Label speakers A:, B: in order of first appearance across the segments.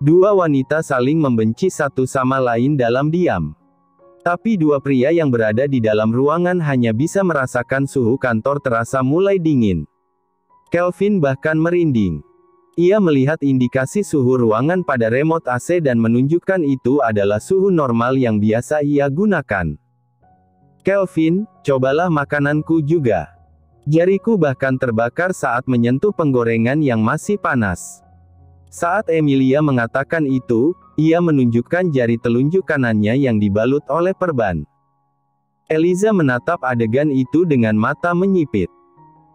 A: Dua wanita saling membenci satu sama lain dalam diam. Tapi dua pria yang berada di dalam ruangan hanya bisa merasakan suhu kantor terasa mulai dingin. Kelvin bahkan merinding. Ia melihat indikasi suhu ruangan pada remote AC dan menunjukkan itu adalah suhu normal yang biasa ia gunakan. Kelvin, cobalah makananku juga. Jariku bahkan terbakar saat menyentuh penggorengan yang masih panas. Saat Emilia mengatakan itu, ia menunjukkan jari telunjuk kanannya yang dibalut oleh perban. Eliza menatap adegan itu dengan mata menyipit.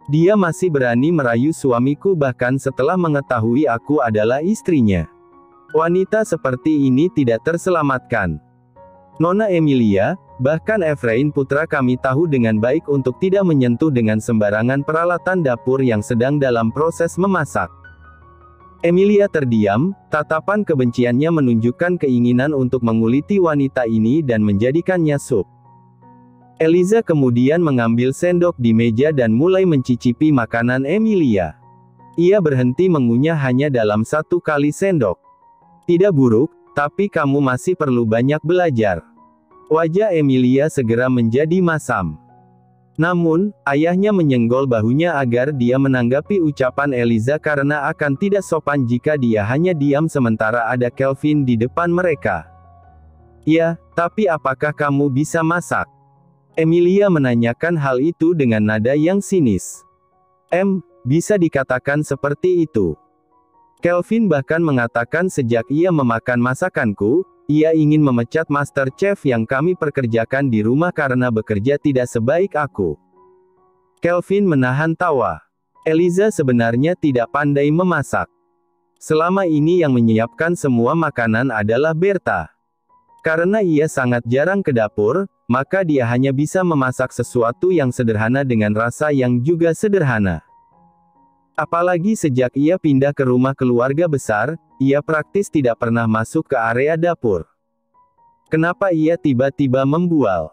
A: Dia masih berani merayu suamiku bahkan setelah mengetahui aku adalah istrinya. Wanita seperti ini tidak terselamatkan. Nona Emilia, bahkan Efrain putra kami tahu dengan baik untuk tidak menyentuh dengan sembarangan peralatan dapur yang sedang dalam proses memasak. Emilia terdiam, tatapan kebenciannya menunjukkan keinginan untuk menguliti wanita ini dan menjadikannya sup. Eliza kemudian mengambil sendok di meja dan mulai mencicipi makanan Emilia. Ia berhenti mengunyah hanya dalam 1 kali sendok. Tidak buruk, tapi kamu masih perlu banyak belajar. Wajah Emilia segera menjadi masam. Namun, ayahnya menyenggol bahunya agar dia menanggapi ucapan Eliza karena akan tidak sopan jika dia hanya diam sementara ada Kelvin di depan mereka. Ya, tapi apakah kamu bisa masak? Emilia menanyakan hal itu dengan nada yang sinis. Bisa dikatakan seperti itu. Kelvin bahkan mengatakan sejak ia memakan masakanku, ia ingin memecat master chef yang kami perkerjakan di rumah karena bekerja tidak sebaik aku. Kelvin menahan tawa. Eliza sebenarnya tidak pandai memasak. Selama ini yang menyiapkan semua makanan adalah Berta. Karena ia sangat jarang ke dapur, maka dia hanya bisa memasak sesuatu yang sederhana dengan rasa yang juga sederhana. Apalagi sejak ia pindah ke rumah keluarga besar, ia praktis tidak pernah masuk ke area dapur. Kenapa ia tiba-tiba membual?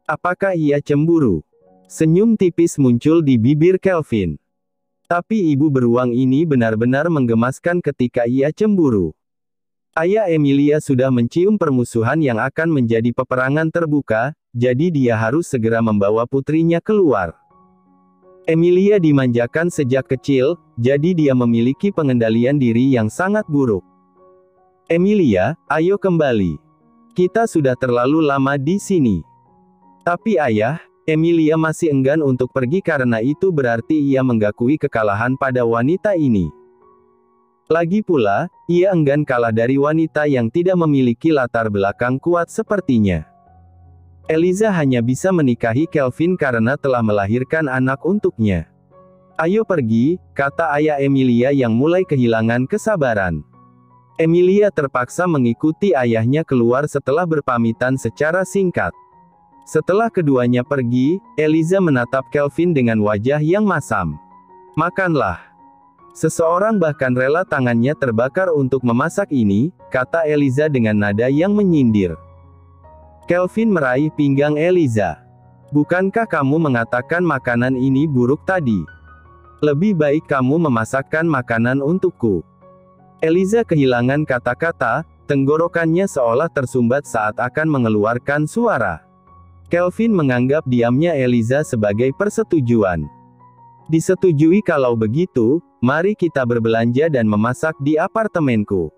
A: Apakah ia cemburu? Senyum tipis muncul di bibir Kelvin. Tapi ibu beruang ini benar-benar menggemaskan ketika ia cemburu. Ayah Emilia sudah mencium permusuhan yang akan menjadi peperangan terbuka, jadi dia harus segera membawa putrinya keluar. Emilia dimanjakan sejak kecil, jadi dia memiliki pengendalian diri yang sangat buruk. Emilia, ayo kembali. Kita sudah terlalu lama di sini. Tapi ayah, Emilia masih enggan untuk pergi karena itu berarti ia mengakui kekalahan pada wanita ini. Lagi pula, ia enggan kalah dari wanita yang tidak memiliki latar belakang kuat sepertinya. Eliza hanya bisa menikahi Kelvin karena telah melahirkan anak untuknya. Ayo pergi, kata ayah Emilia yang mulai kehilangan kesabaran. Emilia terpaksa mengikuti ayahnya keluar setelah berpamitan secara singkat. Setelah keduanya pergi, Eliza menatap Kelvin dengan wajah yang masam. Makanlah. Seseorang bahkan rela tangannya terbakar untuk memasak ini, kata Eliza dengan nada yang menyindir. Kelvin meraih pinggang Eliza. Bukankah kamu mengatakan makanan ini buruk tadi? Lebih baik kamu memasakkan makanan untukku. Eliza kehilangan kata-kata, tenggorokannya seolah tersumbat saat akan mengeluarkan suara. Kelvin menganggap diamnya Eliza sebagai persetujuan. Disetujui kalau begitu, mari kita berbelanja dan memasak di apartemenku.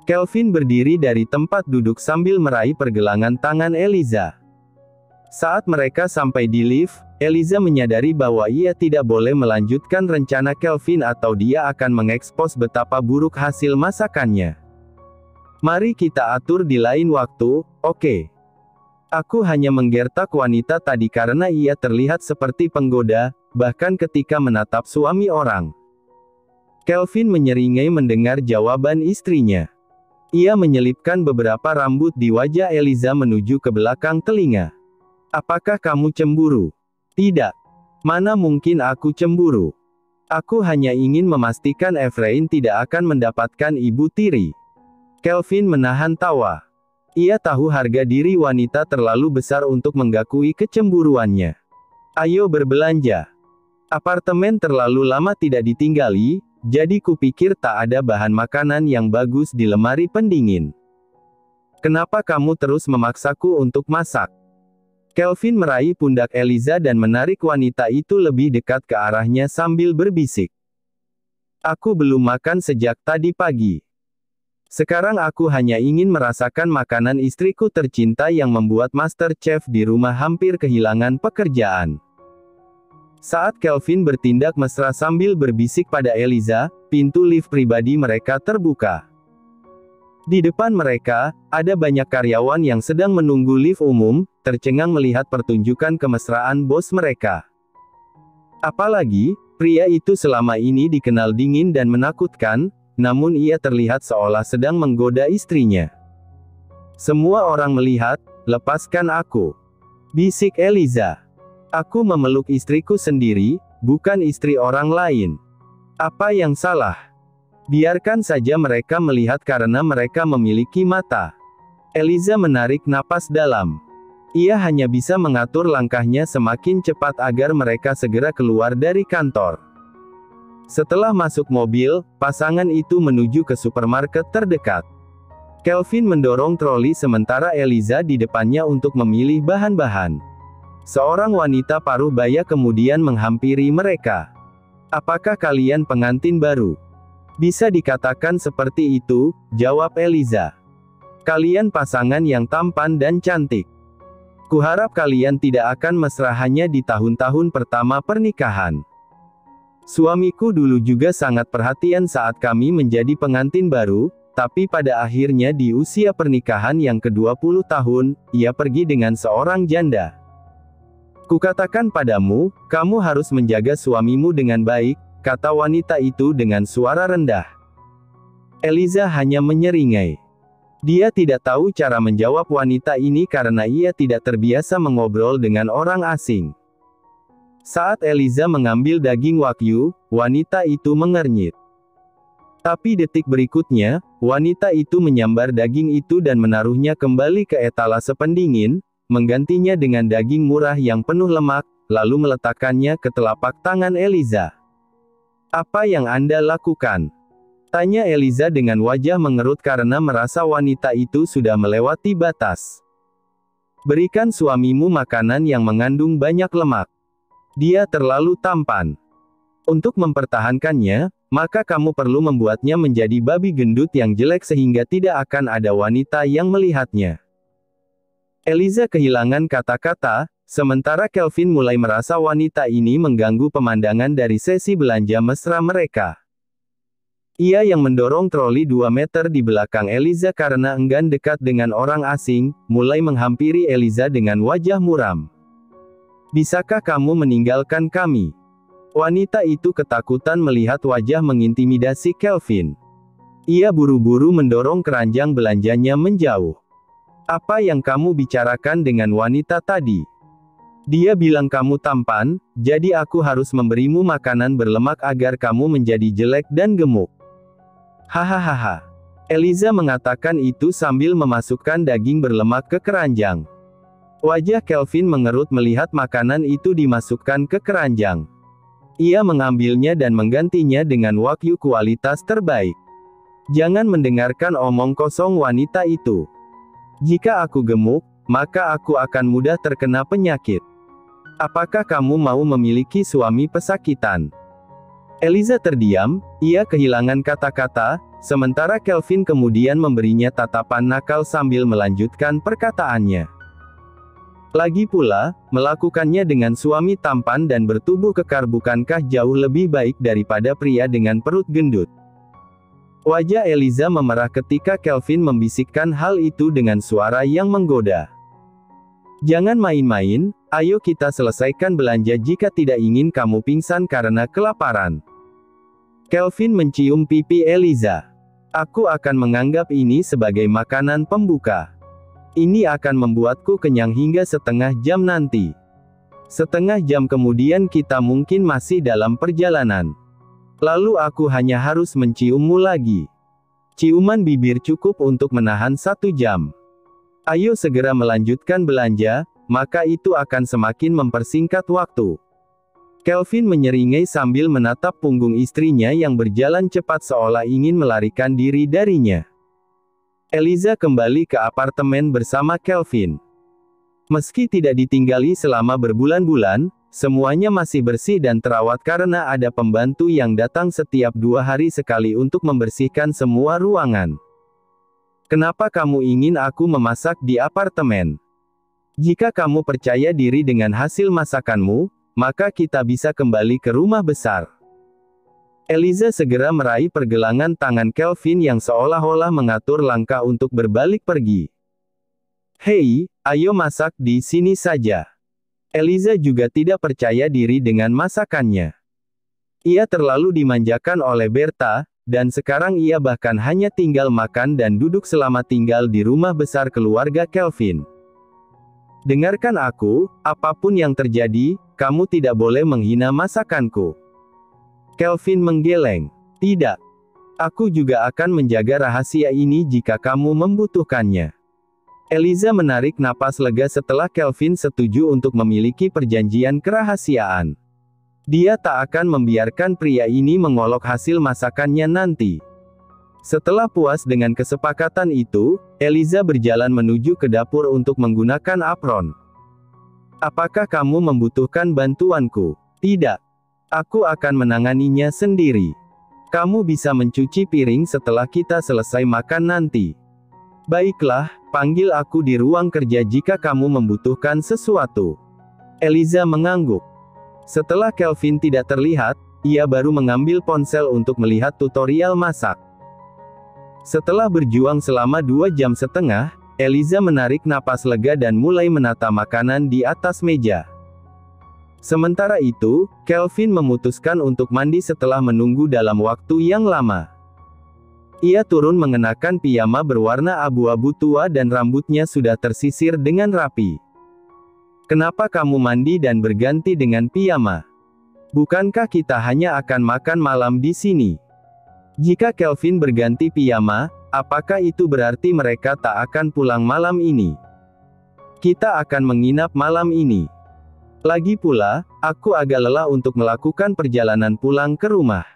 A: Kelvin berdiri dari tempat duduk sambil meraih pergelangan tangan Eliza. Saat mereka sampai di lift, Eliza menyadari bahwa ia tidak boleh melanjutkan rencana Kelvin atau dia akan mengekspos betapa buruk hasil masakannya. Mari kita atur di lain waktu, oke? Aku hanya menggertak wanita tadi karena ia terlihat seperti penggoda, bahkan ketika menatap suami orang. Kelvin menyeringai mendengar jawaban istrinya. Ia menyelipkan beberapa rambut di wajah Eliza menuju ke belakang telinga. Apakah kamu cemburu? Tidak. Mana mungkin aku cemburu? Aku hanya ingin memastikan Efrain tidak akan mendapatkan ibu tiri. Kelvin menahan tawa. Ia tahu harga diri wanita terlalu besar untuk menggakui kecemburuannya. Ayo berbelanja. Apartemen terlalu lama tidak ditinggali, jadi kupikir tak ada bahan makanan yang bagus di lemari pendingin. Kenapa kamu terus memaksaku untuk masak? Kelvin meraih pundak Eliza dan menarik wanita itu lebih dekat ke arahnya sambil berbisik. Aku belum makan sejak tadi pagi. Sekarang aku hanya ingin merasakan makanan istriku tercinta yang membuat Master Chef di rumah hampir kehilangan pekerjaan. Saat Kelvin bertindak mesra sambil berbisik pada Eliza, pintu lift pribadi mereka terbuka. Di depan mereka, ada banyak karyawan yang sedang menunggu lift umum, tercengang melihat pertunjukan kemesraan bos mereka. Apalagi, pria itu selama ini dikenal dingin dan menakutkan, namun ia terlihat seolah sedang menggoda istrinya. Semua orang melihat, lepaskan aku, bisik Eliza. Aku memeluk istriku sendiri, bukan istri orang lain. Apa yang salah? Biarkan saja mereka melihat karena mereka memiliki mata. Eliza menarik napas dalam. Ia hanya bisa mengatur langkahnya semakin cepat agar mereka segera keluar dari kantor. Setelah masuk mobil, pasangan itu menuju ke supermarket terdekat. Kelvin mendorong troli sementara Eliza di depannya untuk memilih bahan-bahan. Seorang wanita paruh baya kemudian menghampiri mereka. Apakah kalian pengantin baru? Bisa dikatakan seperti itu, jawab Eliza. Kalian pasangan yang tampan dan cantik. Kuharap kalian tidak akan mesra hanya di tahun-tahun pertama pernikahan. Suamiku dulu juga sangat perhatian saat kami menjadi pengantin baru, tapi pada akhirnya di usia pernikahan yang ke-20 tahun, ia pergi dengan seorang janda. Kukatakan padamu, kamu harus menjaga suamimu dengan baik, kata wanita itu dengan suara rendah. Eliza hanya menyeringai. Dia tidak tahu cara menjawab wanita ini karena ia tidak terbiasa mengobrol dengan orang asing. Saat Eliza mengambil daging wagyu, wanita itu mengernyit. Tapi detik berikutnya, wanita itu menyambar daging itu dan menaruhnya kembali ke etalase pendingin, menggantinya dengan daging murah yang penuh lemak, lalu meletakkannya ke telapak tangan Eliza. Apa yang Anda lakukan? Tanya Eliza dengan wajah mengerut karena merasa wanita itu sudah melewati batas. Berikan suamimu makanan yang mengandung banyak lemak. Dia terlalu tampan. Untuk mempertahankannya, maka kamu perlu membuatnya menjadi babi gendut yang jelek sehingga tidak akan ada wanita yang melihatnya. Eliza kehilangan kata-kata, sementara Kelvin mulai merasa wanita ini mengganggu pemandangan dari sesi belanja mesra mereka. Ia yang mendorong troli 2 meter di belakang Eliza karena enggan dekat dengan orang asing, mulai menghampiri Eliza dengan wajah muram. Bisakah kamu meninggalkan kami? Wanita itu ketakutan melihat wajah mengintimidasi Kelvin. Ia buru-buru mendorong keranjang belanjanya menjauh. Apa yang kamu bicarakan dengan wanita tadi? Dia bilang kamu tampan, jadi aku harus memberimu makanan berlemak agar kamu menjadi jelek dan gemuk. Hahaha. Eliza mengatakan itu sambil memasukkan daging berlemak ke keranjang. Wajah Kelvin mengerut melihat makanan itu dimasukkan ke keranjang. Ia mengambilnya dan menggantinya dengan wagyu kualitas terbaik. Jangan mendengarkan omong kosong wanita itu. Jika aku gemuk, maka aku akan mudah terkena penyakit. Apakah kamu mau memiliki suami pesakitan? Eliza terdiam, ia kehilangan kata-kata, sementara Kelvin kemudian memberinya tatapan nakal sambil melanjutkan perkataannya. Lagi pula, melakukannya dengan suami tampan dan bertubuh kekar bukankah jauh lebih baik daripada pria dengan perut gendut? Wajah Eliza memerah ketika Kelvin membisikkan hal itu dengan suara yang menggoda. Jangan main-main, ayo kita selesaikan belanja jika tidak ingin kamu pingsan karena kelaparan. Kelvin mencium pipi Eliza. Aku akan menganggap ini sebagai makanan pembuka. Ini akan membuatku kenyang hingga setengah jam nanti. Setengah jam kemudian kita mungkin masih dalam perjalanan. Lalu aku hanya harus menciummu lagi. Ciuman bibir cukup untuk menahan 1 jam. Ayo segera melanjutkan belanja, maka itu akan semakin mempersingkat waktu. Kelvin menyeringai sambil menatap punggung istrinya yang berjalan cepat seolah ingin melarikan diri darinya. Eliza kembali ke apartemen bersama Kelvin. Meski tidak ditinggali selama berbulan-bulan, semuanya masih bersih dan terawat karena ada pembantu yang datang setiap 2 hari sekali untuk membersihkan semua ruangan. Kenapa kamu ingin aku memasak di apartemen? Jika kamu percaya diri dengan hasil masakanmu, maka kita bisa kembali ke rumah besar. Eliza segera meraih pergelangan tangan Kelvin yang seolah-olah mengatur langkah untuk berbalik pergi. Hei, ayo masak di sini saja. Eliza juga tidak percaya diri dengan masakannya. Ia terlalu dimanjakan oleh Berta, dan sekarang ia bahkan hanya tinggal makan dan duduk selama tinggal di rumah besar keluarga Kelvin. Dengarkan aku, apapun yang terjadi, kamu tidak boleh menghina masakanku. Kelvin menggeleng. Tidak. Aku juga akan menjaga rahasia ini jika kamu membutuhkannya. Eliza menarik napas lega setelah Kelvin setuju untuk memiliki perjanjian kerahasiaan. Dia tak akan membiarkan pria ini mengolok hasil masakannya nanti. Setelah puas dengan kesepakatan itu, Eliza berjalan menuju ke dapur untuk menggunakan apron. Apakah kamu membutuhkan bantuanku? Tidak. Aku akan menanganinya sendiri. Kamu bisa mencuci piring setelah kita selesai makan nanti. Baiklah, panggil aku di ruang kerja jika kamu membutuhkan sesuatu. Eliza mengangguk. Setelah Kelvin tidak terlihat, ia baru mengambil ponsel untuk melihat tutorial masak. Setelah berjuang selama 2,5 jam, Eliza menarik napas lega dan mulai menata makanan di atas meja. Sementara itu, Kelvin memutuskan untuk mandi setelah menunggu dalam waktu yang lama. Ia turun mengenakan piyama berwarna abu-abu tua dan rambutnya sudah tersisir dengan rapi. Kenapa kamu mandi dan berganti dengan piyama? Bukankah kita hanya akan makan malam di sini? Jika Kelvin berganti piyama, apakah itu berarti mereka tak akan pulang malam ini? Kita akan menginap malam ini. Lagi pula, aku agak lelah untuk melakukan perjalanan pulang ke rumah.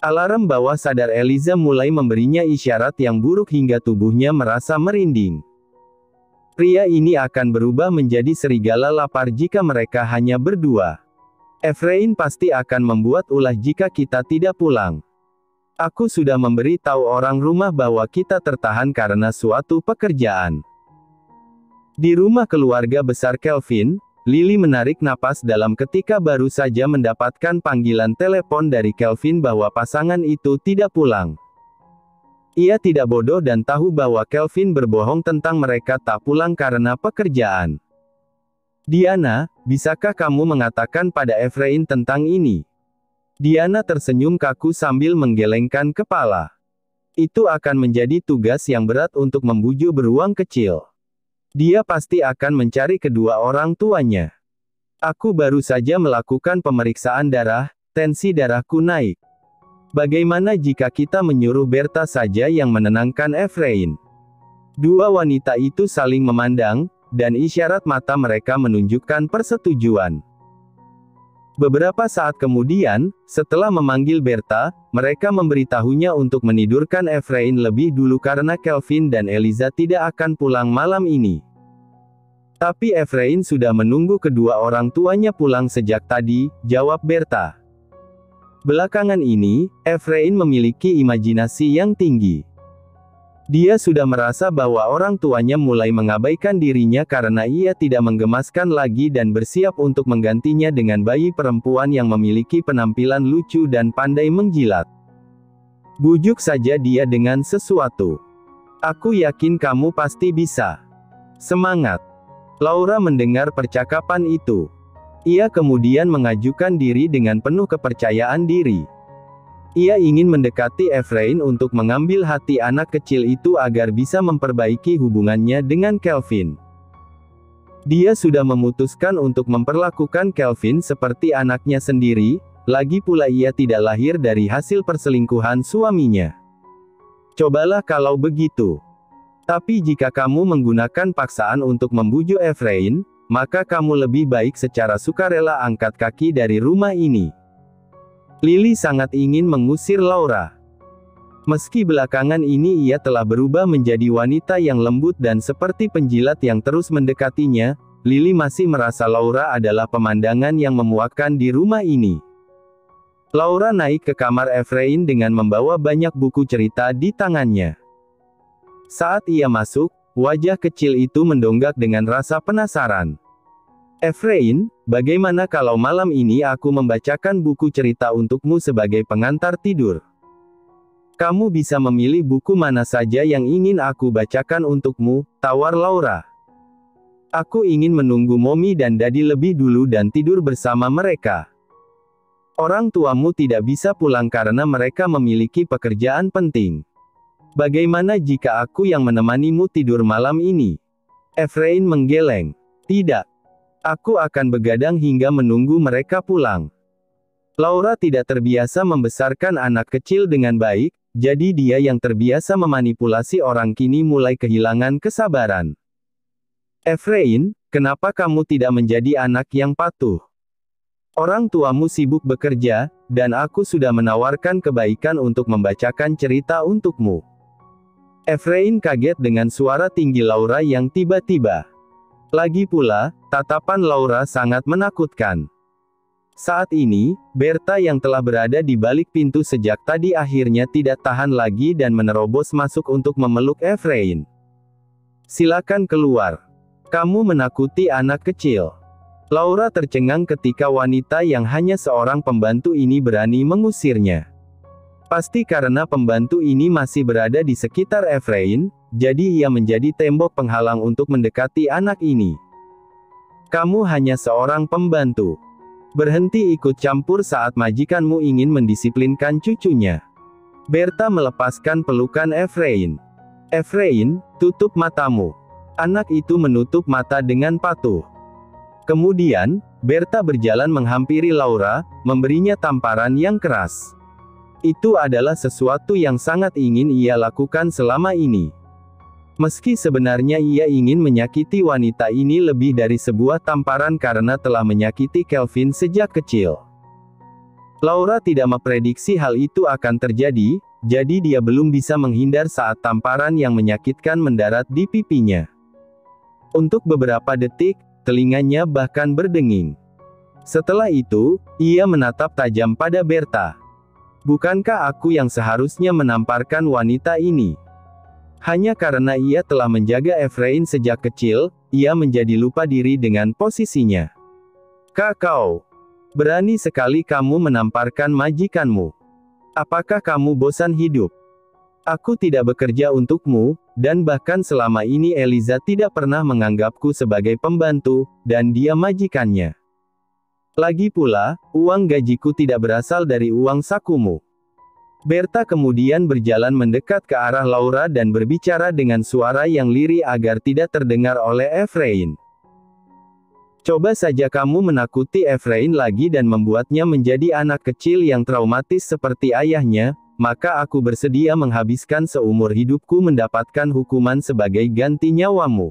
A: Alarm bawah sadar Eliza mulai memberinya isyarat yang buruk hingga tubuhnya merasa merinding. Pria ini akan berubah menjadi serigala lapar jika mereka hanya berdua. Efrain pasti akan membuat ulah jika kita tidak pulang. Aku sudah memberi tahu orang rumah bahwa kita tertahan karena suatu pekerjaan. Di rumah keluarga besar Kelvin, Lily menarik napas dalam ketika baru saja mendapatkan panggilan telepon dari Kelvin bahwa pasangan itu tidak pulang. Ia tidak bodoh dan tahu bahwa Kelvin berbohong tentang mereka tak pulang karena pekerjaan. Diana, bisakah kamu mengatakan pada Efrain tentang ini? Diana tersenyum kaku sambil menggelengkan kepala. Itu akan menjadi tugas yang berat untuk membujuk beruang kecil. Dia pasti akan mencari kedua orang tuanya. Aku baru saja melakukan pemeriksaan darah, tensi darahku naik. Bagaimana jika kita menyuruh Berta saja yang menenangkan Efrain? Dua wanita itu saling memandang, dan isyarat mata mereka menunjukkan persetujuan. Beberapa saat kemudian, setelah memanggil Berta, mereka memberitahunya untuk menidurkan Efrain lebih dulu karena Kelvin dan Eliza tidak akan pulang malam ini. Tapi Efrain sudah menunggu kedua orang tuanya pulang sejak tadi, jawab Berta. Belakangan ini, Efrain memiliki imajinasi yang tinggi. Dia sudah merasa bahwa orang tuanya mulai mengabaikan dirinya karena ia tidak menggemaskan lagi dan bersiap untuk menggantinya dengan bayi perempuan yang memiliki penampilan lucu dan pandai menjilat. Bujuk saja dia dengan sesuatu. Aku yakin kamu pasti bisa. Semangat. Laura mendengar percakapan itu. Ia kemudian mengajukan diri dengan penuh kepercayaan diri. Ia ingin mendekati Efrain untuk mengambil hati anak kecil itu agar bisa memperbaiki hubungannya dengan Kelvin. Dia sudah memutuskan untuk memperlakukan Kelvin seperti anaknya sendiri, lagi pula ia tidak lahir dari hasil perselingkuhan suaminya. Cobalah kalau begitu. Tapi jika kamu menggunakan paksaan untuk membujuk Efrain, maka kamu lebih baik secara sukarela angkat kaki dari rumah ini. Lily sangat ingin mengusir Laura. Meski belakangan ini ia telah berubah menjadi wanita yang lembut dan seperti penjilat yang terus mendekatinya, Lily masih merasa Laura adalah pemandangan yang memuakkan di rumah ini. Laura naik ke kamar Efrain dengan membawa banyak buku cerita di tangannya. Saat ia masuk, wajah kecil itu mendongak dengan rasa penasaran. Efrain, bagaimana kalau malam ini aku membacakan buku cerita untukmu sebagai pengantar tidur? Kamu bisa memilih buku mana saja yang ingin aku bacakan untukmu, tawar Laura. Aku ingin menunggu Mommy dan Daddy lebih dulu dan tidur bersama mereka. Orang tuamu tidak bisa pulang karena mereka memiliki pekerjaan penting. Bagaimana jika aku yang menemanimu tidur malam ini? Efrain menggeleng. Tidak. Aku akan begadang hingga menunggu mereka pulang. Laura tidak terbiasa membesarkan anak kecil dengan baik, jadi dia yang terbiasa memanipulasi orang kini mulai kehilangan kesabaran. Efrain, kenapa kamu tidak menjadi anak yang patuh? Orang tuamu sibuk bekerja, dan aku sudah menawarkan kebaikan untuk membacakan cerita untukmu. Efrain kaget dengan suara tinggi Laura yang tiba-tiba. Lagi pula, tatapan Laura sangat menakutkan. Saat ini, Berta yang telah berada di balik pintu sejak tadi akhirnya tidak tahan lagi dan menerobos masuk untuk memeluk Efrain. Silakan keluar. Kamu menakuti anak kecil. Laura tercengang ketika wanita yang hanya seorang pembantu ini berani mengusirnya. Pasti karena pembantu ini masih berada di sekitar Efrain, jadi ia menjadi tembok penghalang untuk mendekati anak ini. Kamu hanya seorang pembantu. Berhenti ikut campur saat majikanmu ingin mendisiplinkan cucunya. Berta melepaskan pelukan Efrain. Efrain, tutup matamu. Anak itu menutup mata dengan patuh. Kemudian, Berta berjalan menghampiri Laura, memberinya tamparan yang keras. Itu adalah sesuatu yang sangat ingin ia lakukan selama ini. Meski sebenarnya ia ingin menyakiti wanita ini lebih dari sebuah tamparan karena telah menyakiti Kelvin sejak kecil. Laura tidak memprediksi hal itu akan terjadi, jadi dia belum bisa menghindar saat tamparan yang menyakitkan mendarat di pipinya. Untuk beberapa detik, telinganya bahkan berdenging. Setelah itu, ia menatap tajam pada Berta. Bukankah aku yang seharusnya menamparkan wanita ini? Hanya karena ia telah menjaga Efrain sejak kecil, ia menjadi lupa diri dengan posisinya. Kau, berani sekali kamu menamparkan majikanmu. Apakah kamu bosan hidup? Aku tidak bekerja untukmu, dan bahkan selama ini Eliza tidak pernah menganggapku sebagai pembantu, dan dia majikannya. Lagi pula, uang gajiku tidak berasal dari uang sakumu. Berta kemudian berjalan mendekat ke arah Laura dan berbicara dengan suara yang lirih agar tidak terdengar oleh Efrain. Coba saja kamu menakuti Efrain lagi dan membuatnya menjadi anak kecil yang traumatis seperti ayahnya, maka aku bersedia menghabiskan seumur hidupku mendapatkan hukuman sebagai ganti nyawamu.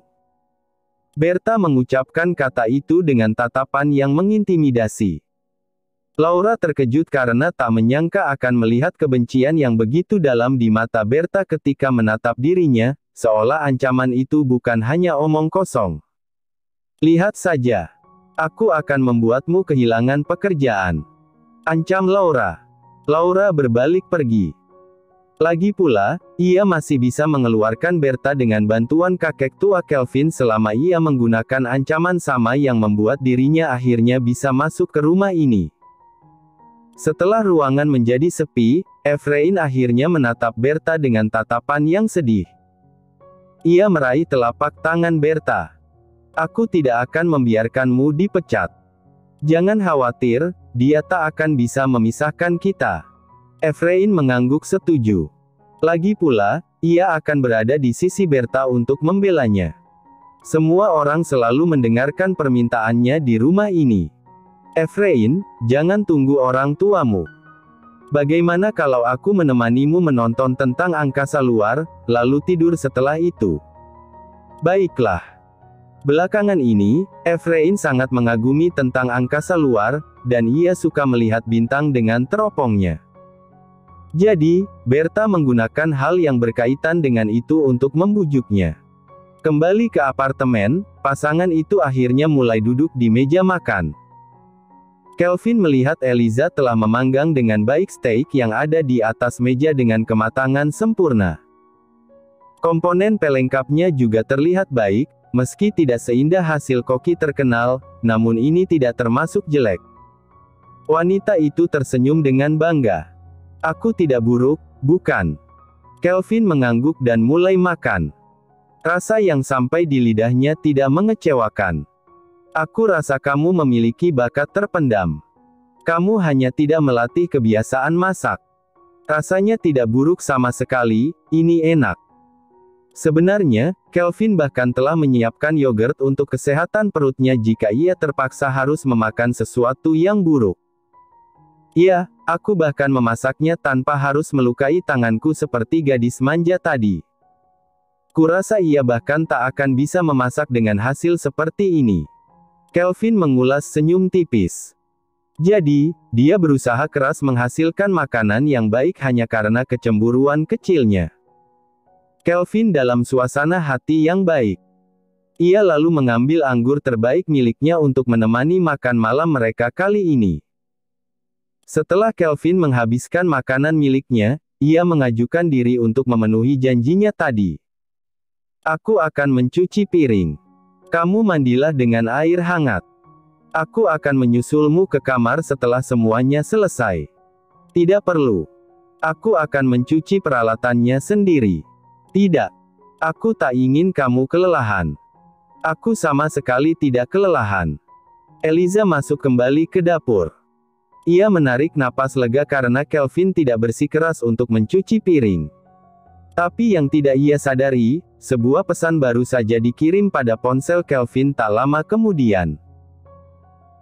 A: Berta mengucapkan kata itu dengan tatapan yang mengintimidasi. Laura terkejut karena tak menyangka akan melihat kebencian yang begitu dalam di mata Berta ketika menatap dirinya, seolah ancaman itu bukan hanya omong kosong. Lihat saja. Aku akan membuatmu kehilangan pekerjaan. Ancam Laura. Laura berbalik pergi. Lagi pula, ia masih bisa mengeluarkan Berta dengan bantuan kakek tua Kelvin selama ia menggunakan ancaman sama yang membuat dirinya akhirnya bisa masuk ke rumah ini. Setelah ruangan menjadi sepi, Efrain akhirnya menatap Berta dengan tatapan yang sedih. Ia meraih telapak tangan Berta. Aku tidak akan membiarkanmu dipecat. Jangan khawatir, dia tak akan bisa memisahkan kita. Efrain mengangguk setuju. Lagi pula, ia akan berada di sisi Berta untuk membelanya. Semua orang selalu mendengarkan permintaannya di rumah ini. Efrain, jangan tunggu orang tuamu. Bagaimana kalau aku menemanimu menonton tentang angkasa luar, lalu tidur setelah itu? Baiklah. Belakangan ini, Efrain sangat mengagumi tentang angkasa luar, dan ia suka melihat bintang dengan teropongnya. Jadi, Berta menggunakan hal yang berkaitan dengan itu untuk membujuknya. Kembali ke apartemen, pasangan itu akhirnya mulai duduk di meja makan. Kelvin melihat Eliza telah memanggang dengan baik steak yang ada di atas meja dengan kematangan sempurna. Komponen pelengkapnya juga terlihat baik, meski tidak seindah hasil koki terkenal, namun ini tidak termasuk jelek. Wanita itu tersenyum dengan bangga. Aku tidak buruk, bukan? Kelvin mengangguk dan mulai makan. Rasa yang sampai di lidahnya tidak mengecewakan. Aku rasa kamu memiliki bakat terpendam. Kamu hanya tidak melatih kebiasaan masak. Rasanya tidak buruk sama sekali, ini enak. Sebenarnya, Kelvin bahkan telah menyiapkan yogurt untuk kesehatan perutnya jika ia terpaksa harus memakan sesuatu yang buruk. Iya, aku bahkan memasaknya tanpa harus melukai tanganku seperti gadis manja tadi. Kurasa ia bahkan tak akan bisa memasak dengan hasil seperti ini. Kelvin mengulas senyum tipis. Jadi, dia berusaha keras menghasilkan makanan yang baik hanya karena kecemburuan kecilnya. Kelvin dalam suasana hati yang baik. Ia lalu mengambil anggur terbaik miliknya untuk menemani makan malam mereka kali ini. Setelah Kelvin menghabiskan makanan miliknya, ia mengajukan diri untuk memenuhi janjinya tadi. Aku akan mencuci piring. Kamu mandilah dengan air hangat. Aku akan menyusulmu ke kamar setelah semuanya selesai. Tidak perlu. Aku akan mencuci peralatannya sendiri. Tidak. Aku tak ingin kamu kelelahan. Aku sama sekali tidak kelelahan. Eliza masuk kembali ke dapur. Ia menarik napas lega karena Kelvin tidak bersikeras untuk mencuci piring. Tapi yang tidak ia sadari, sebuah pesan baru saja dikirim pada ponsel Kelvin tak lama kemudian.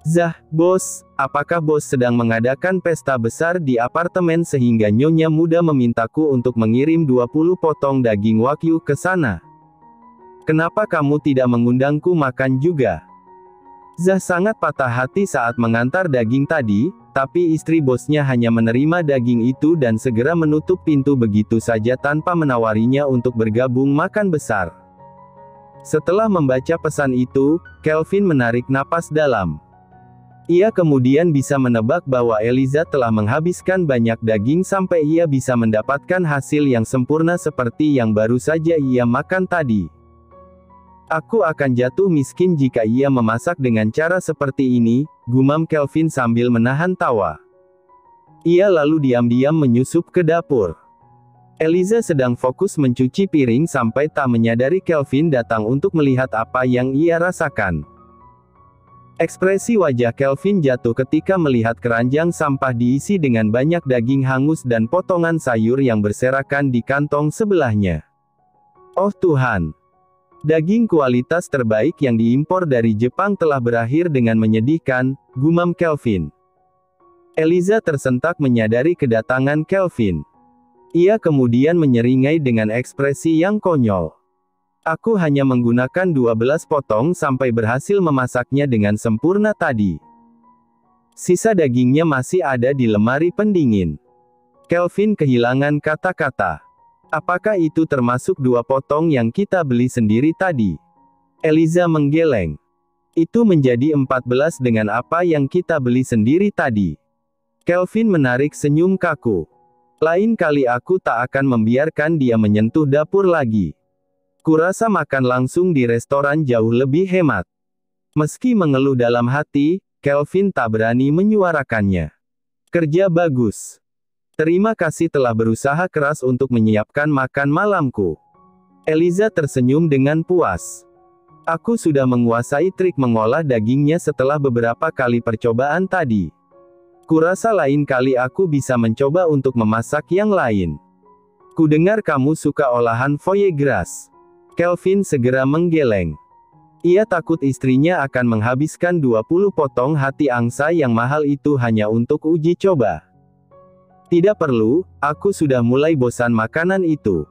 A: Zah, bos, apakah bos sedang mengadakan pesta besar di apartemen sehingga nyonya muda memintaku untuk mengirim 20 potong daging wagyu ke sana? Kenapa kamu tidak mengundangku makan juga? Zah sangat patah hati saat mengantar daging tadi, tapi istri bosnya hanya menerima daging itu dan segera menutup pintu begitu saja tanpa menawarinya untuk bergabung makan besar. Setelah membaca pesan itu, Kelvin menarik napas dalam. Ia kemudian bisa menebak bahwa Eliza telah menghabiskan banyak daging sampai ia bisa mendapatkan hasil yang sempurna seperti yang baru saja ia makan tadi. Aku akan jatuh miskin jika ia memasak dengan cara seperti ini, gumam Kelvin sambil menahan tawa. Ia lalu diam-diam menyusup ke dapur. Eliza sedang fokus mencuci piring sampai tak menyadari Kelvin datang untuk melihat apa yang ia rasakan. Ekspresi wajah Kelvin jatuh ketika melihat keranjang sampah diisi dengan banyak daging hangus dan potongan sayur yang berserakan di kantong sebelahnya. Oh Tuhan! Daging kualitas terbaik yang diimpor dari Jepang telah berakhir dengan menyedihkan, gumam Kelvin. Eliza tersentak menyadari kedatangan Kelvin. Ia kemudian menyeringai dengan ekspresi yang konyol. Aku hanya menggunakan 12 potong sampai berhasil memasaknya dengan sempurna tadi. Sisa dagingnya masih ada di lemari pendingin. Kelvin kehilangan kata-kata. Apakah itu termasuk 2 potong yang kita beli sendiri tadi? Eliza menggeleng. Itu menjadi 14 dengan apa yang kita beli sendiri tadi. Kelvin menarik senyum kaku. Lain kali aku tak akan membiarkan dia menyentuh dapur lagi. Kurasa makan langsung di restoran jauh lebih hemat. Meski mengeluh dalam hati, Kelvin tak berani menyuarakannya. Kerja bagus. Terima kasih telah berusaha keras untuk menyiapkan makan malamku. Eliza tersenyum dengan puas. Aku sudah menguasai trik mengolah dagingnya setelah beberapa kali percobaan tadi. Kurasa lain kali aku bisa mencoba untuk memasak yang lain. Kudengar kamu suka olahan foie gras. Kelvin segera menggeleng. Ia takut istrinya akan menghabiskan 20 potong hati angsa yang mahal itu hanya untuk uji coba. Tidak perlu, aku sudah mulai bosan makanan itu.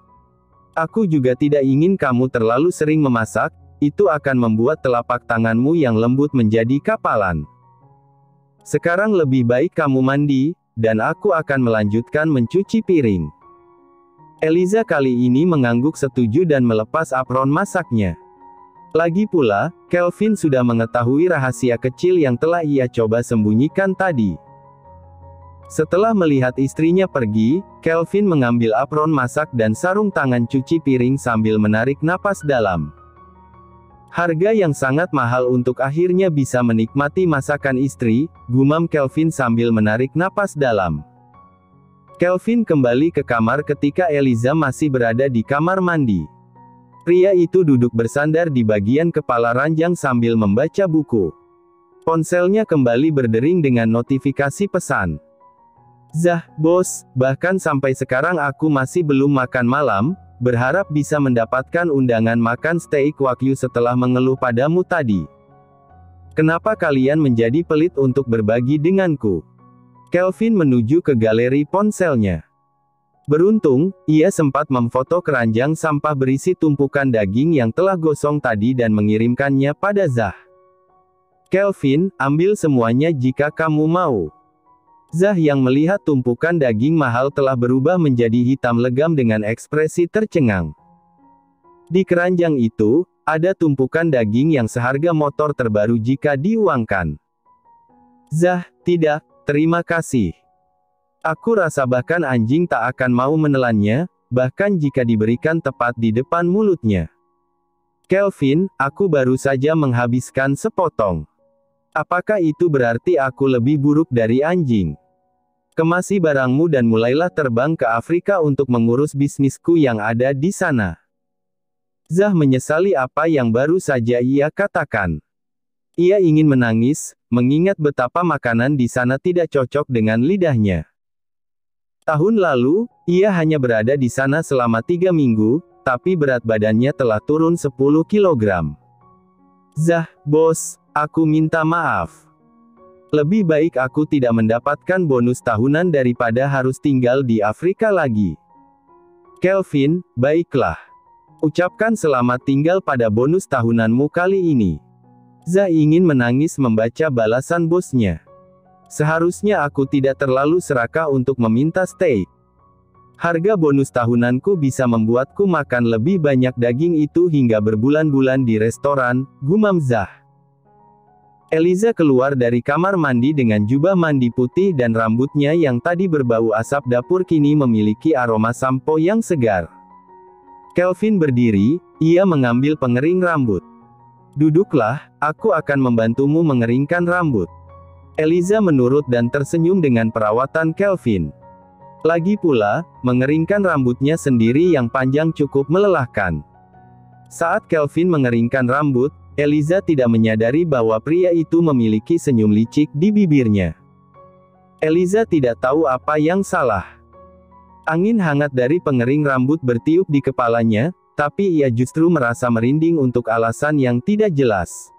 A: Aku juga tidak ingin kamu terlalu sering memasak, itu akan membuat telapak tanganmu yang lembut menjadi kapalan. Sekarang lebih baik kamu mandi, dan aku akan melanjutkan mencuci piring. Eliza kali ini mengangguk setuju dan melepas apron masaknya. Lagi pula, Kelvin sudah mengetahui rahasia kecil yang telah ia coba sembunyikan tadi. Setelah melihat istrinya pergi, Kelvin mengambil apron masak dan sarung tangan cuci piring sambil menarik napas dalam. Harga yang sangat mahal untuk akhirnya bisa menikmati masakan istri, gumam Kelvin sambil menarik napas dalam. Kelvin kembali ke kamar ketika Eliza masih berada di kamar mandi. Pria itu duduk bersandar di bagian kepala ranjang sambil membaca buku. Ponselnya kembali berdering dengan notifikasi pesan. "Zah, bos, bahkan sampai sekarang aku masih belum makan malam, berharap bisa mendapatkan undangan makan steak wagyu setelah mengeluh padamu tadi. Kenapa kalian menjadi pelit untuk berbagi denganku?" Kelvin menuju ke galeri ponselnya. Beruntung, ia sempat memfoto keranjang sampah berisi tumpukan daging yang telah gosong tadi dan mengirimkannya pada Zah. "Kelvin, ambil semuanya jika kamu mau." Zah yang melihat tumpukan daging mahal telah berubah menjadi hitam legam dengan ekspresi tercengang. Di keranjang itu, ada tumpukan daging yang seharga motor terbaru jika diuangkan. "Zah, tidak, terima kasih. Aku rasa bahkan anjing tak akan mau menelannya, bahkan jika diberikan tepat di depan mulutnya." "Kelvin, aku baru saja menghabiskan sepotong. Apakah itu berarti aku lebih buruk dari anjing? Kemasi barangmu dan mulailah terbang ke Afrika untuk mengurus bisnisku yang ada di sana." Zah menyesali apa yang baru saja ia katakan. Ia ingin menangis, mengingat betapa makanan di sana tidak cocok dengan lidahnya. Tahun lalu, ia hanya berada di sana selama 3 minggu, tapi berat badannya telah turun 10 kilogram. "Zah, bos, aku minta maaf. Lebih baik aku tidak mendapatkan bonus tahunan daripada harus tinggal di Afrika lagi." "Kelvin, baiklah. Ucapkan selamat tinggal pada bonus tahunanmu kali ini." Zah ingin menangis membaca balasan bosnya. "Seharusnya aku tidak terlalu serakah untuk meminta steak. Harga bonus tahunanku bisa membuatku makan lebih banyak daging itu hingga berbulan-bulan di restoran," gumam Zah. Eliza keluar dari kamar mandi dengan jubah mandi putih dan rambutnya yang tadi berbau asap dapur kini memiliki aroma sampo yang segar. Kelvin berdiri, ia mengambil pengering rambut. "Duduklah, aku akan membantumu mengeringkan rambut." Eliza menurut dan tersenyum dengan perawatan Kelvin. Lagi pula, mengeringkan rambutnya sendiri yang panjang cukup melelahkan. Saat Kelvin mengeringkan rambut, Eliza tidak menyadari bahwa pria itu memiliki senyum licik di bibirnya. Eliza tidak tahu apa yang salah. Angin hangat dari pengering rambut bertiup di kepalanya, tapi ia justru merasa merinding untuk alasan yang tidak jelas.